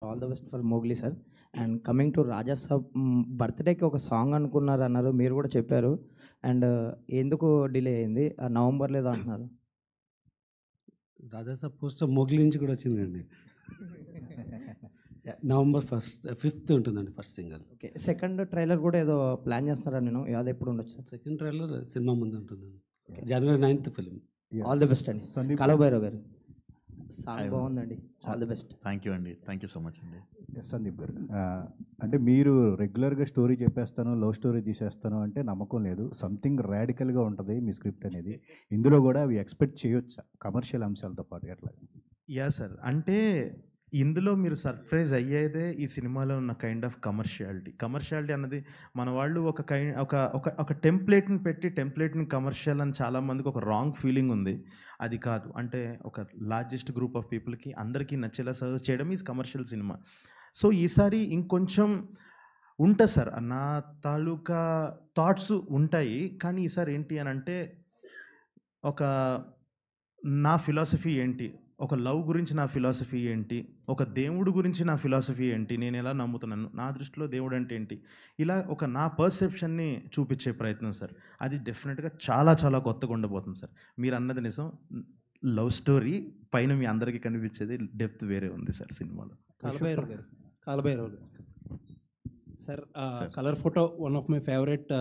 All the best for Mowgli sir. And coming to Raja Saab బర్త్‌డేకి ఒక song అనుకున్నారన్నారు. మీరు కూడా చెప్పారు. అండ్ ఎందుకు డిలే అయింది? నవంబర్‌లో ఏదో అంటున్నారు. రాజాసాబ్ పోస్టర్ మొగిలి నుంచి కూడా వచ్చిందండి. నవంబర్ 5th ఉంటుందండి first single. Okay. Second trailer కూడా ఏదో ప్లాన్ చేస్తున్నారా నేను? అది ఎప్పుడు ఉండొచ్చు సార్? సెకండ్ ట్రైలర్ సినిమా ముందు ఉంటుందండి. Okay. January 9th film. All the best అండి. సందీప్ కాలభైరవ్ గారు సాంగ్ Hi. బాగుందండి. All the best. Thank you అండి. థ్యాంక్ యూ సో మచ్ అండి. సందీప్ గారు అంటే మీరు రెగ్యులర్గా స్టోరీ చెప్పేస్తాను, లవ్ స్టోరీ తీసేస్తాను అంటే నమ్మకం లేదు. సంథింగ్ రాడికల్గా ఉంటుంది మీ స్క్రిప్ట్ అనేది. ఇందులో కూడా అవి ఎక్స్పెక్ట్ చేయొచ్చా కమర్షియల్ అంశాలతో పాటు ఎట్లా? Yeah sir. అంటే ఇందులో మీరు సర్ప్రైజ్ అయ్యేదే ఈ సినిమాలో ఉన్న కైండ్ ఆఫ్ కమర్షియాలిటీ అన్నది మన వాళ్ళు ఒక టెంప్లెట్ని పెట్టి టెంప్లెట్ని కమర్షియల్ అని చాలామందికి ఒక రాంగ్ ఫీలింగ్ ఉంది. అది కాదు. అంటే ఒక లార్జెస్ట్ గ్రూప్ ఆఫ్ పీపుల్కి అందరికీ నచ్చేలా సర్వ్ చేయడం ఈజ్ కమర్షియల్ సినిమా. సో ఈసారి ఇంకొంచెం ఉంటుంది సార్. నా తాలూకా థాట్స్ ఉంటాయి. కానీ ఈసారి ఏంటి అని అంటే ఒక నా ఫిలాసఫీ ఏంటి, ఒక లవ్ గురించి నా ఫిలాసఫీ ఏంటి, ఒక దేవుడు గురించి నా ఫిలాసఫీ ఏంటి, నేను ఎలా నమ్ముతున్నాను, నా దృష్టిలో దేవుడు అంటే ఏంటి, ఇలా ఒక నా పర్సెప్షన్ని చూపించే ప్రయత్నం సార్. అది డెఫినెట్గా చాలా చాలా కొత్తగా ఉండబోతుంది సార్. మీరు అన్నది నిజం. లవ్ స్టోరీ పైన మీ అందరికీ కనిపించేది డెప్త్ వేరే ఉంది సార్ సినిమాలో. కాలభైరవ్ గారు sir, colour photo one of my favourite